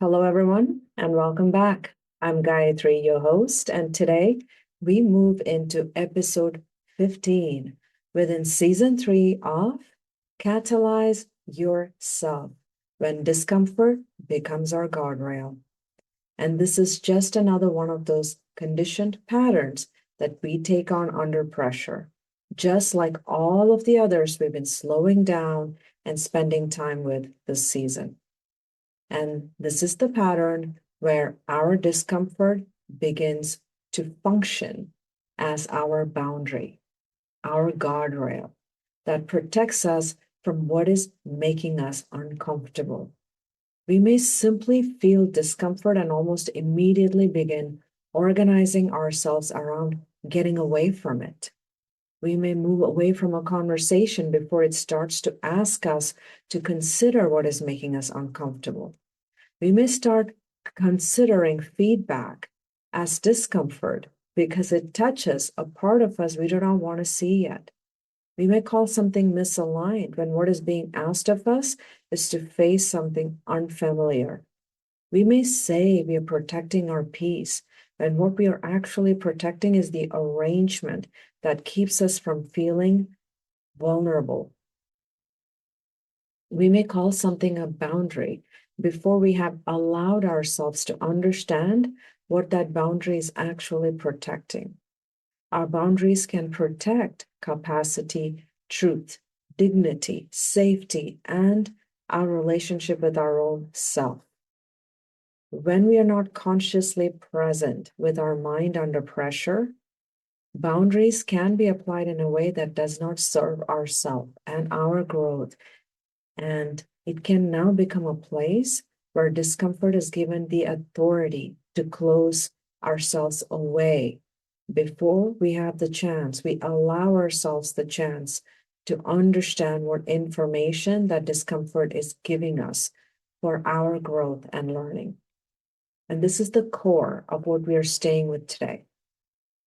Hello, everyone, and welcome back. I'm Gayatri, your host, and today we move into episode 15 within season 3 of Catalyze Your Self when discomfort becomes our guardrail. And this is just another one of those conditioned patterns that we take on under pressure, just like all of the others we've been slowing down and spending time with this season. And this is the pattern where our discomfort begins to function as our boundary, our guardrail that protects us from what is making us uncomfortable. We may simply feel discomfort and almost immediately begin organizing ourselves around getting away from it. We may move away from a conversation before it starts to ask us to consider what is making us uncomfortable. We may start considering feedback as discomfort because it touches a part of us we do not want to see yet. We may call something misaligned when what is being asked of us is to face something unfamiliar. We may say we are protecting our peace when what we are actually protecting is the arrangement that keeps us from feeling vulnerable. We may call something a boundary before we have allowed ourselves to understand what that boundary is actually protecting. Our boundaries can protect capacity, truth, dignity, safety, and our relationship with our own self. When we are not consciously present with our mind under pressure, boundaries can be applied in a way that does not serve ourself and our growth. And it can now become a place where discomfort is given the authority to close ourselves away. Before we have the chance, we allow ourselves the chance to understand what information that discomfort is giving us for our growth and learning. And this is the core of what we are staying with today.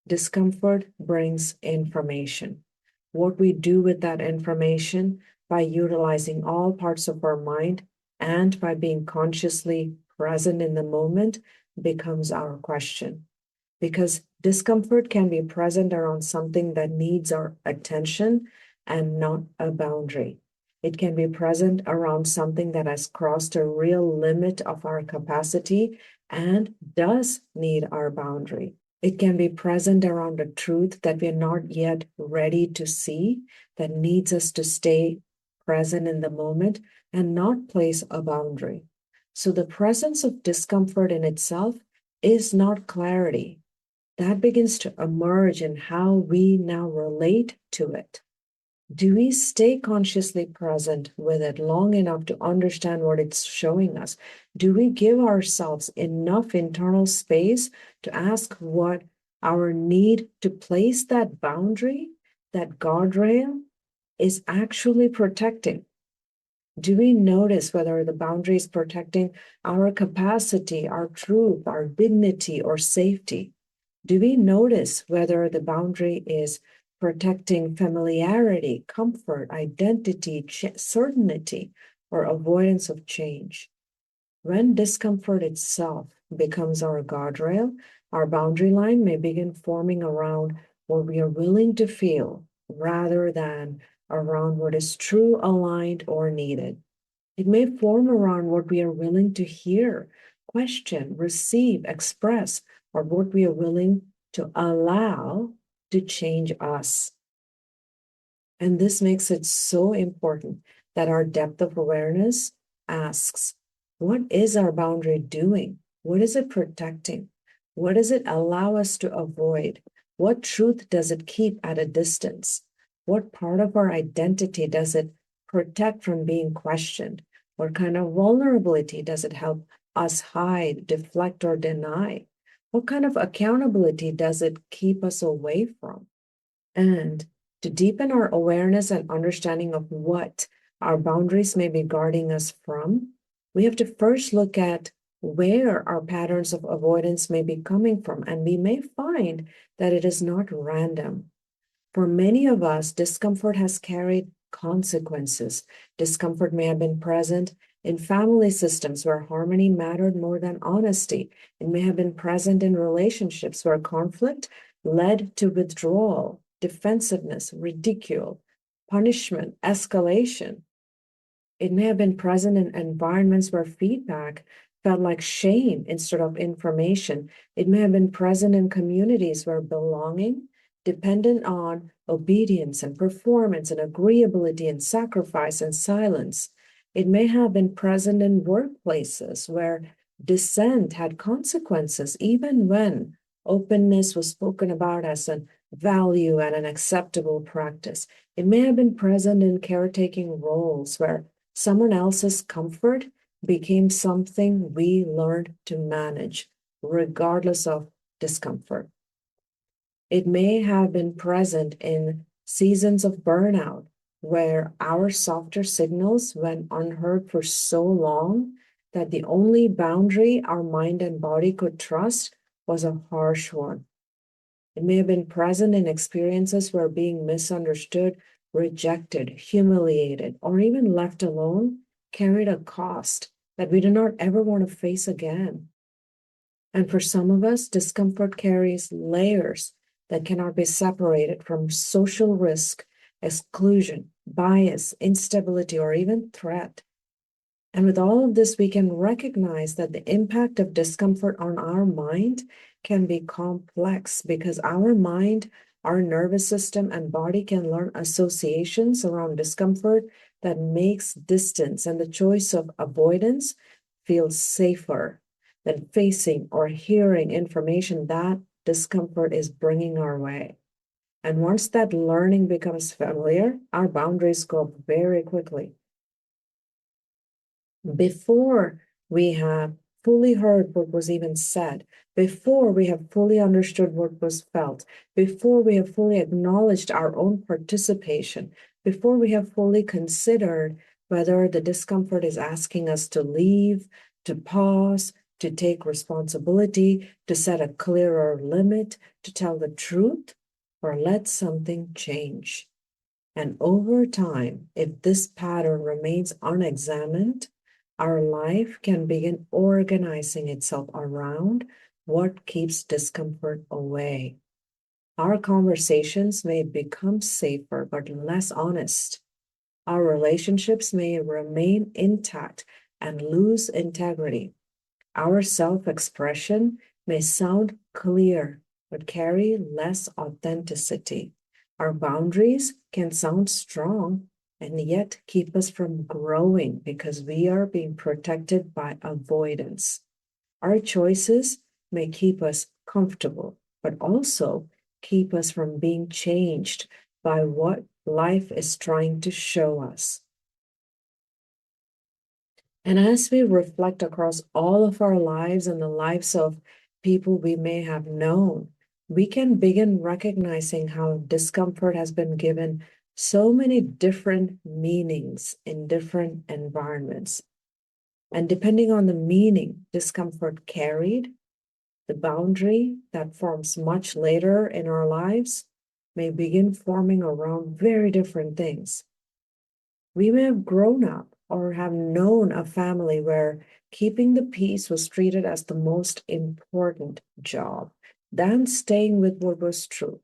Discomfort brings information. What we do with that information by utilizing all parts of our mind and by being consciously present in the moment becomes our question. Because discomfort can be present around something that needs our attention and not a boundary. It can be present around something that has crossed a real limit of our capacity and does need our boundary. It can be present around a truth that we're not yet ready to see, that needs us to stay present in the moment and not place a boundary. So the presence of discomfort in itself is not clarity. That begins to emerge in how we now relate to it. Do we stay consciously present with it long enough to understand what it's showing us? Do we give ourselves enough internal space to ask what our need to place that boundary, that guardrail, is actually protecting? Do we notice whether the boundary is protecting our capacity, our truth, our dignity, or safety? Do we notice whether the boundary is protecting familiarity, comfort, identity, certainty, or avoidance of change? When discomfort itself becomes our guardrail, our boundary line may begin forming around what we are willing to feel rather than around what is true, aligned, or needed. It may form around what we are willing to hear, question, receive, express, or what we are willing to allow to change us. And this makes it so important that our depth of awareness asks, what is our boundary doing? What is it protecting? What does it allow us to avoid? What truth does it keep at a distance? What part of our identity does it protect from being questioned? What kind of vulnerability does it help us hide, deflect, or deny? What kind of accountability does it keep us away from? And to deepen our awareness and understanding of what our boundaries may be guarding us from, we have to first look at where our patterns of avoidance may be coming from. And we may find that it is not random. For many of us, discomfort has carried consequences. Discomfort may have been present in family systems where harmony mattered more than honesty. It may have been present in relationships where conflict led to withdrawal, defensiveness, ridicule, punishment, escalation. It may have been present in environments where feedback felt like shame instead of information. It may have been present in communities where belonging depended on obedience and performance and agreeability and sacrifice and silence. It may have been present in workplaces where dissent had consequences, even when openness was spoken about as a value and an acceptable practice. It may have been present in caretaking roles where someone else's comfort became something we learned to manage, regardless of discomfort. It may have been present in seasons of burnout, where our softer signals went unheard for so long that the only boundary our mind and body could trust was a harsh one. It may have been present in experiences where being misunderstood, rejected, humiliated, or even left alone carried a cost that we do not ever want to face again. And for some of us, discomfort carries layers that cannot be separated from social risk, exclusion, bias, instability, or even threat. And with all of this, we can recognize that the impact of discomfort on our mind can be complex because our mind, our nervous system, and body can learn associations around discomfort that makes distance and the choice of avoidance feel safer than facing or hearing information that discomfort is bringing our way. And once that learning becomes familiar, our boundaries go up very quickly. Before we have fully heard what was even said, before we have fully understood what was felt, before we have fully acknowledged our own participation, before we have fully considered whether the discomfort is asking us to leave, to pause, to take responsibility, to set a clearer limit, to tell the truth, or let something change. And over time, if this pattern remains unexamined, our life can begin organizing itself around what keeps discomfort away. Our conversations may become safer but less honest. Our relationships may remain intact and lose integrity. Our self-expression may sound clear but carry less authenticity. Our boundaries can sound strong and yet keep us from growing because we are being protected by avoidance. Our choices may keep us comfortable, but also keep us from being changed by what life is trying to show us. And as we reflect across all of our lives and the lives of people we may have known, we can begin recognizing how discomfort has been given so many different meanings in different environments. And depending on the meaning discomfort carried, the boundary that forms much later in our lives may begin forming around very different things. We may have grown up or have known a family where keeping the peace was treated as the most important job than staying with what was true.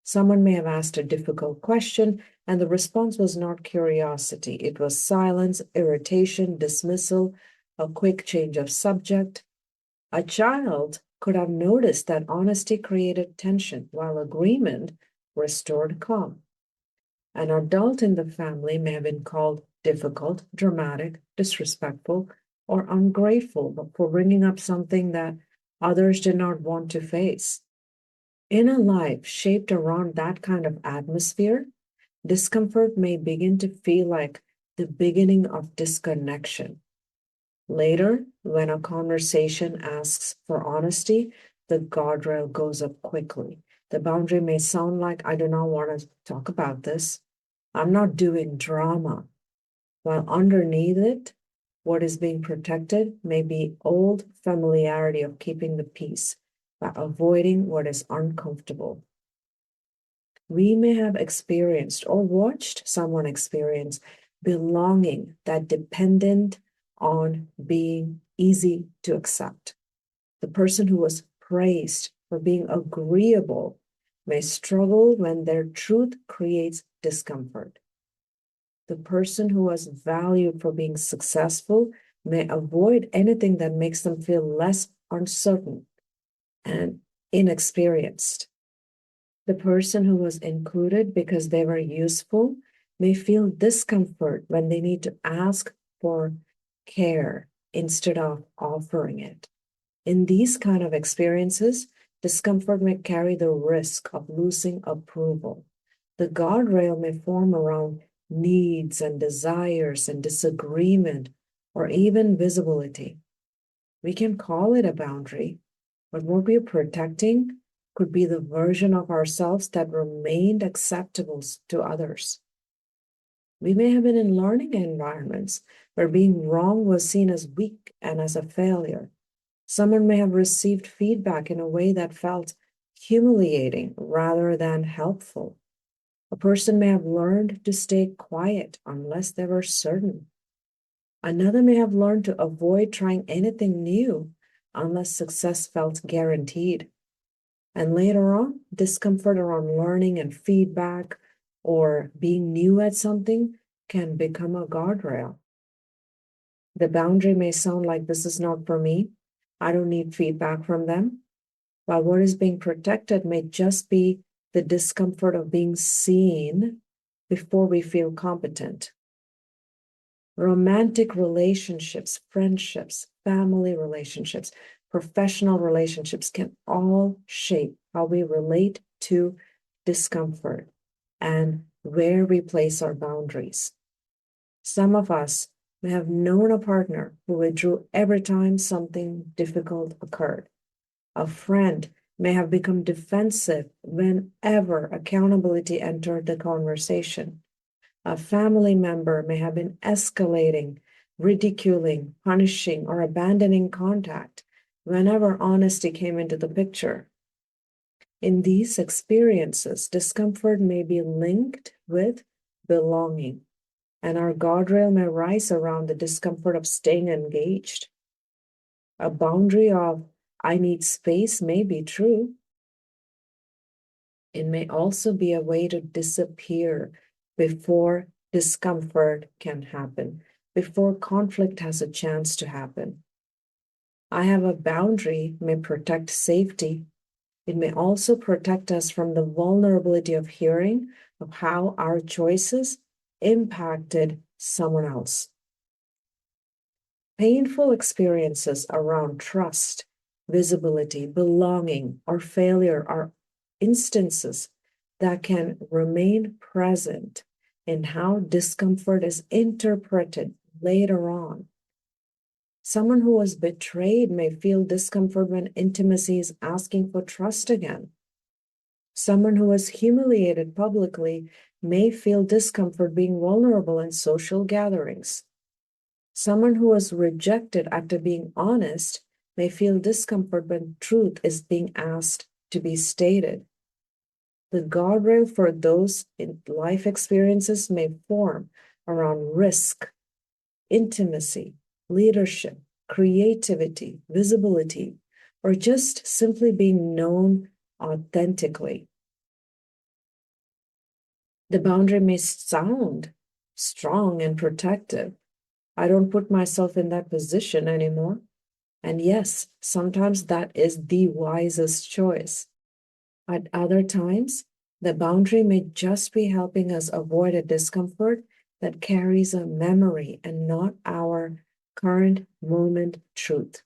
Someone may have asked a difficult question, and the response was not curiosity. It was silence, irritation, dismissal, a quick change of subject. A child could have noticed that honesty created tension, while agreement restored calm. An adult in the family may have been called difficult, dramatic, disrespectful, or ungrateful for bringing up something that others did not want to face. In a life shaped around that kind of atmosphere, discomfort may begin to feel like the beginning of disconnection. Later, when a conversation asks for honesty, the guardrail goes up quickly. The boundary may sound like, I do not want to talk about this. I'm not doing drama. While underneath it, what is being protected may be old familiarity of keeping the peace by avoiding what is uncomfortable. We may have experienced or watched someone experience belonging that dependent on being easy to accept. The person who was praised for being agreeable may struggle when their truth creates discomfort. The person who was valued for being successful may avoid anything that makes them feel less uncertain and inexperienced. The person who was included because they were useful may feel discomfort when they need to ask for care instead of offering it. In these kind of experiences, discomfort may carry the risk of losing approval. The guardrail may form around needs and desires and disagreement or even visibility. We can call it a boundary, but what we're protecting could be the version of ourselves that remained acceptable to others. We may have been in learning environments where being wrong was seen as weak and as a failure. Someone may have received feedback in a way that felt humiliating rather than helpful. A person may have learned to stay quiet unless they were certain. Another may have learned to avoid trying anything new unless success felt guaranteed. And later on, discomfort around learning and feedback or being new at something can become a guardrail. The boundary may sound like this is not for me. I don't need feedback from them. While what is being protected may just be the discomfort of being seen before we feel competent. Romantic relationships, friendships, family relationships, professional relationships can all shape how we relate to discomfort and where we place our boundaries. Some of us may have known a partner who withdrew every time something difficult occurred. A friend may have become defensive whenever accountability entered the conversation. A family member may have been escalating, ridiculing, punishing, or abandoning contact whenever honesty came into the picture. In these experiences, discomfort may be linked with belonging, and our guardrail may rise around the discomfort of staying engaged. A boundary of I need space may be true. It may also be a way to disappear before discomfort can happen, before conflict has a chance to happen. I have a boundary may protect safety. It may also protect us from the vulnerability of hearing of how our choices impacted someone else. Painful experiences around trust, visibility, belonging, or failure are instances that can remain present in how discomfort is interpreted later on. Someone who was betrayed may feel discomfort when intimacy is asking for trust again. Someone who was humiliated publicly may feel discomfort being vulnerable in social gatherings. Someone who was rejected after being honest may feel discomfort when truth is being asked to be stated. The guardrail for those in life experiences may form around risk, intimacy, leadership, creativity, visibility, or just simply being known authentically. The boundary may sound strong and protective. I don't put myself in that position anymore. And yes, sometimes that is the wisest choice. At other times, the boundary may just be helping us avoid a discomfort that carries a memory and not our current moment truth.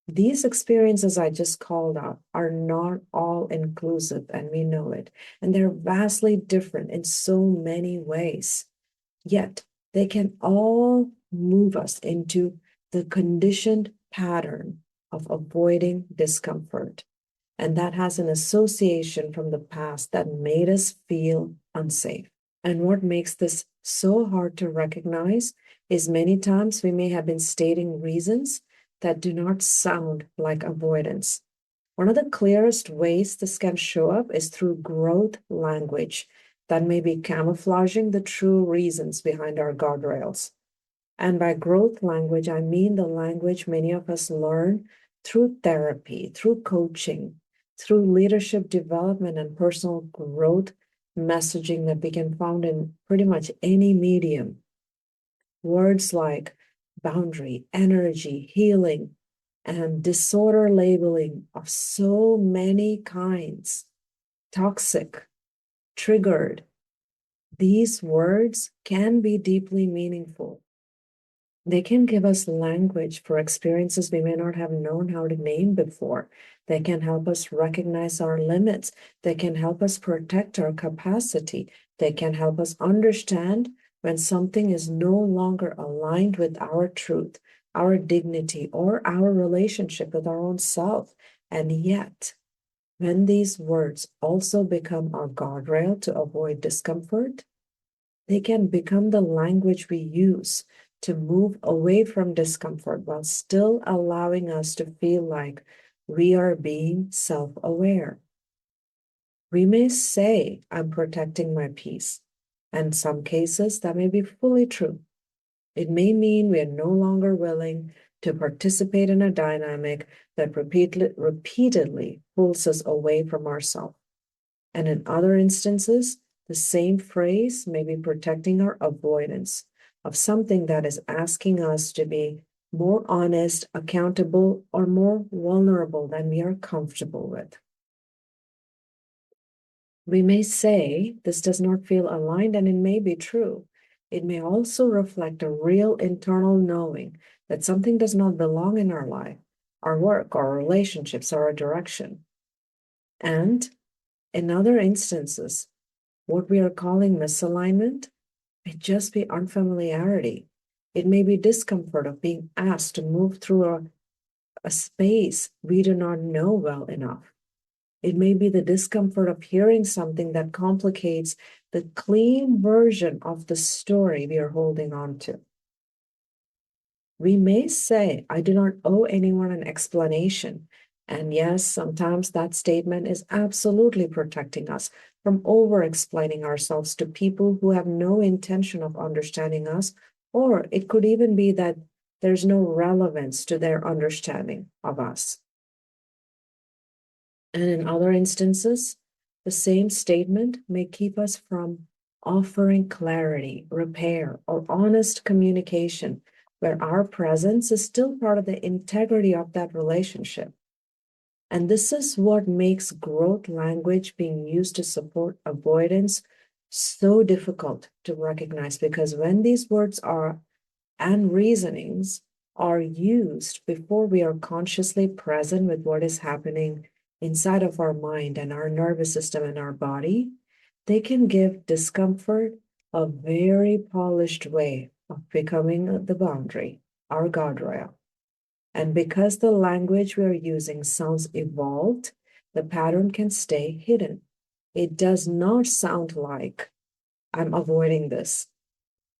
These experiences I just called out are not all inclusive, and we know it, and they're vastly different in so many ways. Yet, they can all move us into the conditioned pattern of avoiding discomfort. And that has an association from the past that made us feel unsafe. And what makes this so hard to recognize is many times we may have been stating reasons that do not sound like avoidance. One of the clearest ways this can show up is through growth language, that may be camouflaging the true reasons behind our guardrails. And by growth language, I mean the language many of us learn through therapy, through coaching, through leadership development and personal growth messaging that we can find in pretty much any medium. Words like boundary, energy, healing, and disorder labeling of so many kinds, toxic, triggered. These words can be deeply meaningful. They can give us language for experiences we may not have known how to name before. They can help us recognize our limits. They can help us protect our capacity. They can help us understand when something is no longer aligned with our truth, our dignity, or our relationship with our own self. And yet, when these words also become our guardrail to avoid discomfort, they can become the language we use to move away from discomfort while still allowing us to feel like we are being self-aware. We may say, I'm protecting my peace. And in some cases, that may be fully true. It may mean we are no longer willing to participate in a dynamic that repeatedly pulls us away from ourselves. And in other instances, the same phrase may be protecting our avoidance of something that is asking us to be more honest, accountable, or more vulnerable than we are comfortable with. We may say this does not feel aligned, and it may be true. It may also reflect a real internal knowing that something does not belong in our life, our work, our relationships, or our direction. And in other instances, what we are calling misalignment may just be unfamiliarity. It may be discomfort of being asked to move through a space we do not know well enough. It may be the discomfort of hearing something that complicates the clean version of the story we are holding on to. We may say, I do not owe anyone an explanation. And yes, sometimes that statement is absolutely protecting us from over-explaining ourselves to people who have no intention of understanding us, or it could even be that there's no relevance to their understanding of us. And in other instances, the same statement may keep us from offering clarity, repair, or honest communication, where our presence is still part of the integrity of that relationship. And this is what makes growth language being used to support avoidance so difficult to recognize, because when these words are and reasonings are used before we are consciously present with what is happening inside of our mind and our nervous system and our body, they can give discomfort a very polished way of becoming the boundary, our guardrail. And because the language we are using sounds evolved, the pattern can stay hidden. It does not sound like I'm avoiding this.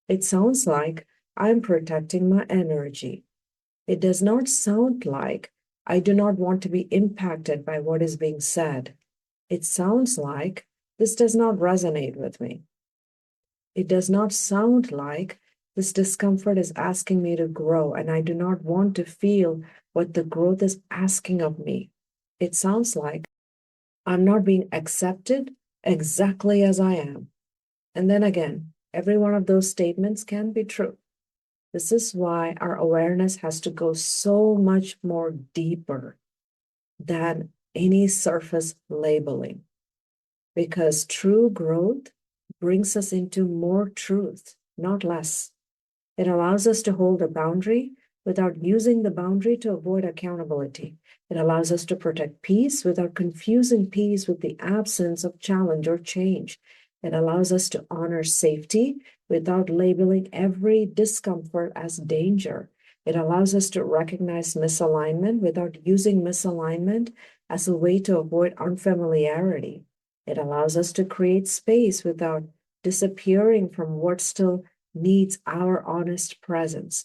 It sounds like I'm protecting my energy. It does not sound like I do not want to be impacted by what is being said. It sounds like this does not resonate with me. It does not sound like this discomfort is asking me to grow, and I do not want to feel what the growth is asking of me. It sounds like I'm not being accepted exactly as I am. And then again, every one of those statements can be true. This is why our awareness has to go so much more deeper than any surface labeling, because true growth brings us into more truth, not less. It allows us to hold a boundary without using the boundary to avoid accountability. It allows us to protect peace without confusing peace with the absence of challenge or change. It allows us to honor safety without labeling every discomfort as danger. It allows us to recognize misalignment without using misalignment as a way to avoid unfamiliarity. It allows us to create space without disappearing from what still needs our honest presence.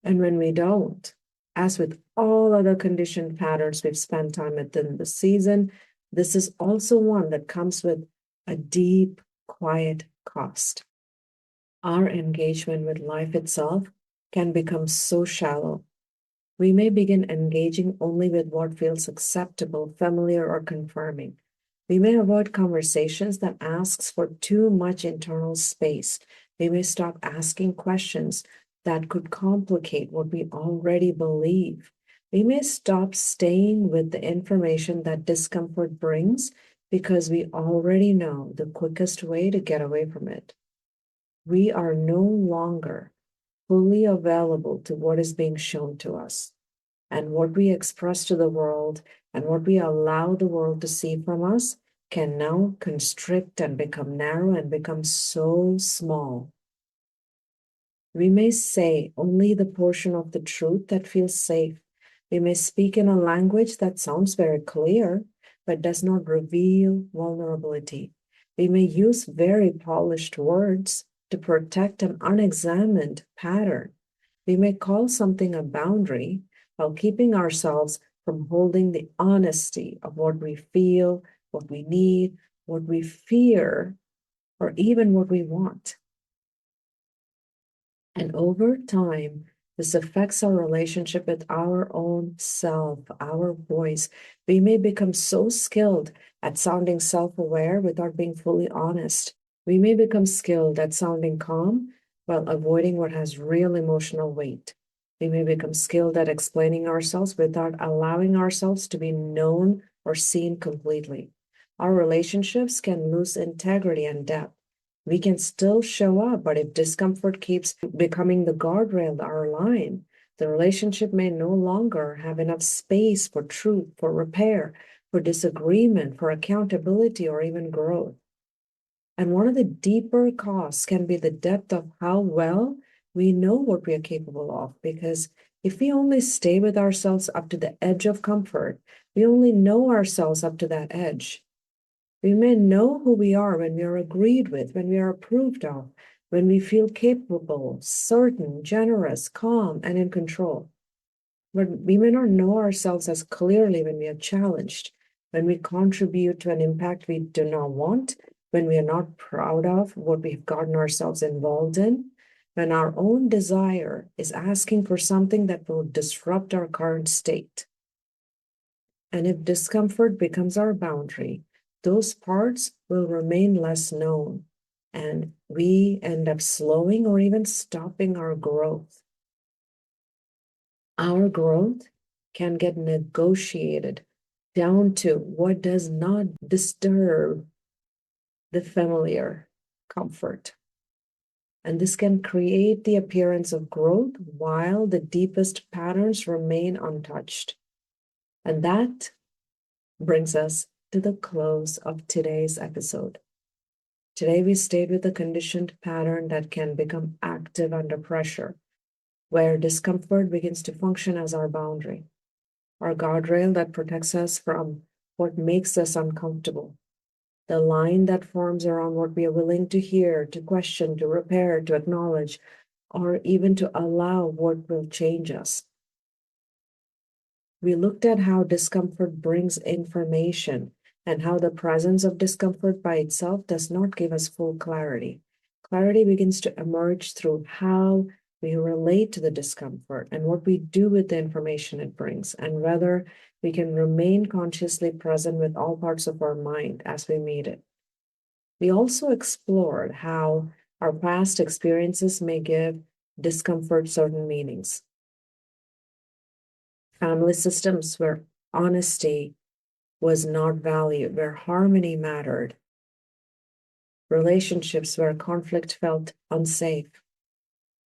And when we don't, as with all other conditioned patterns we've spent time within the season, this is also one that comes with a deep, quiet cost. Our engagement with life itself can become so shallow. We may begin engaging only with what feels acceptable, familiar, or confirming. We may avoid conversations that asks for too much internal space. We may stop asking questions that could complicate what we already believe. We may stop staying with the information that discomfort brings because we already know the quickest way to get away from it. We are no longer fully available to what is being shown to us. And what we express to the world and what we allow the world to see from us can now constrict and become narrow and become so small. We may say only the portion of the truth that feels safe. We may speak in a language that sounds very clear, but does not reveal vulnerability. We may use very polished words to protect an unexamined pattern. We may call something a boundary while keeping ourselves from holding the honesty of what we feel, what we need, what we fear, or even what we want. And over time, this affects our relationship with our own self, our voice. We may become so skilled at sounding self aware without being fully honest. We may become skilled at sounding calm while avoiding what has real emotional weight. We may become skilled at explaining ourselves without allowing ourselves to be known or seen completely. Our relationships can lose integrity and depth. We can still show up, but if discomfort keeps becoming the guardrail, our line, the relationship may no longer have enough space for truth, for repair, for disagreement, for accountability, or even growth. And one of the deeper costs can be the depth of how well we know what we are capable of. Because if we only stay with ourselves up to the edge of comfort, we only know ourselves up to that edge. We may know who we are when we are agreed with, when we are approved of, when we feel capable, certain, generous, calm, and in control. But we may not know ourselves as clearly when we are challenged, when we contribute to an impact we do not want, when we are not proud of what we've gotten ourselves involved in, when our own desire is asking for something that will disrupt our current state. And if discomfort becomes our boundary, those parts will remain less known, and we end up slowing or even stopping our growth. Our growth can get negotiated down to what does not disturb the familiar comfort. And this can create the appearance of growth while the deepest patterns remain untouched. And that brings us to the close of today's episode. Today, we stayed with a conditioned pattern that can become active under pressure, where discomfort begins to function as our boundary, our guardrail that protects us from what makes us uncomfortable, the line that forms around what we are willing to hear, to question, to repair, to acknowledge, or even to allow what will change us. We looked at how discomfort brings information and how the presence of discomfort by itself does not give us full clarity. Clarity begins to emerge through how we relate to the discomfort and what we do with the information it brings, and whether we can remain consciously present with all parts of our mind as we meet it. We also explored how our past experiences may give discomfort certain meanings. Family systems where honesty was not valued, where harmony mattered. Relationships where conflict felt unsafe.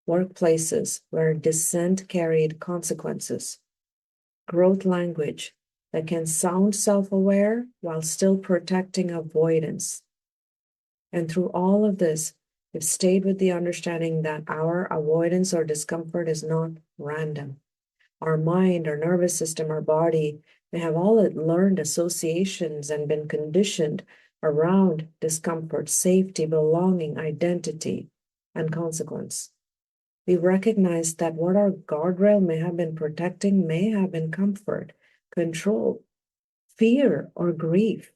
Workplaces where dissent carried consequences. Growth language that can sound self-aware while still protecting avoidance. And through all of this, we've stayed with the understanding that our avoidance or discomfort is not random. Our mind, our nervous system, our body may have all learned associations and been conditioned around discomfort, safety, belonging, identity, and consequence. We recognize that what our guardrail may have been protecting may have been comfort, control, fear, or grief.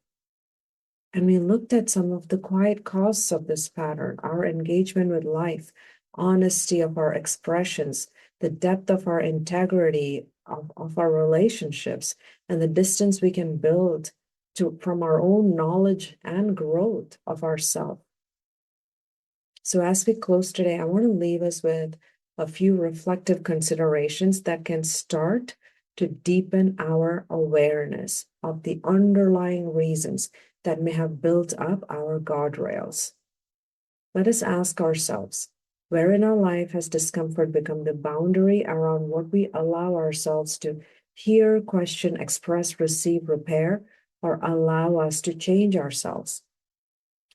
And we looked at some of the quiet causes of this pattern, our engagement with life, honesty of our expressions, the depth of our integrity of our relationships, and the distance we can build from our own knowledge and growth of ourselves. So as we close today, I want to leave us with a few reflective considerations that can start to deepen our awareness of the underlying reasons that may have built up our guardrails. Let us ask ourselves, where in our life has discomfort become the boundary around what we allow ourselves to hear, question, express, receive, repair, or allow us to change ourselves?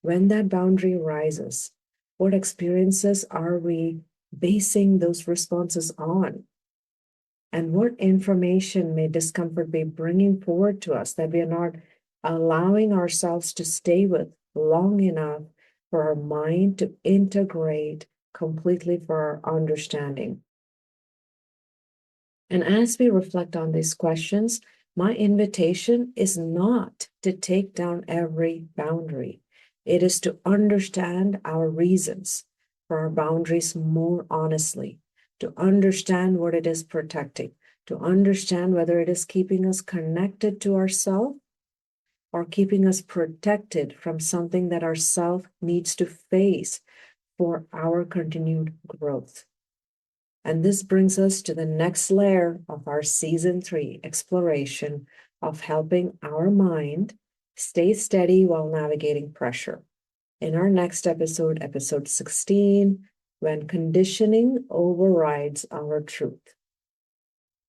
When that boundary rises, what experiences are we basing those responses on? And what information may discomfort be bringing forward to us that we are not allowing ourselves to stay with long enough for our mind to integrate completely for our understanding? And as we reflect on these questions, my invitation is not to take down every boundary. It is to understand our reasons for our boundaries more honestly, to understand what it is protecting, to understand whether it is keeping us connected to ourselves or keeping us protected from something that our self needs to face for our continued growth. And this brings us to the next layer of our season 3 exploration of helping our mind stay steady while navigating pressure. In our next episode, episode 16, when conditioning overrides our truth,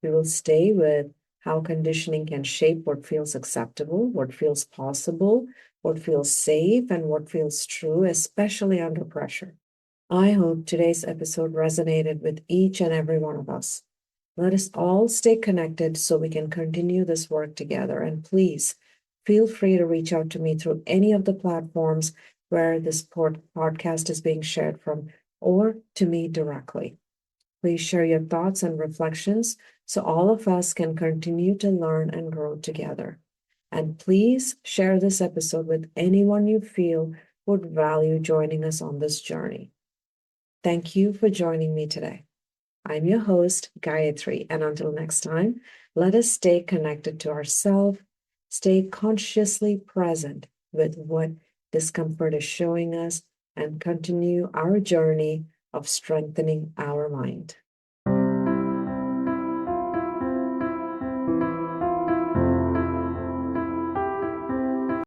we will stay with how conditioning can shape what feels acceptable, what feels possible, what feels safe, and what feels true, especially under pressure. I hope today's episode resonated with each and every one of us. Let us all stay connected so we can continue this work together. And please feel free to reach out to me through any of the platforms where this podcast is being shared from, or to me directly. Please share your thoughts and reflections so all of us can continue to learn and grow together. And please share this episode with anyone you feel would value joining us on this journey. Thank you for joining me today. I'm your host, Gayatri, and until next time, let us stay connected to ourselves, stay consciously present with what discomfort is showing us, and continue our journey of strengthening our mind.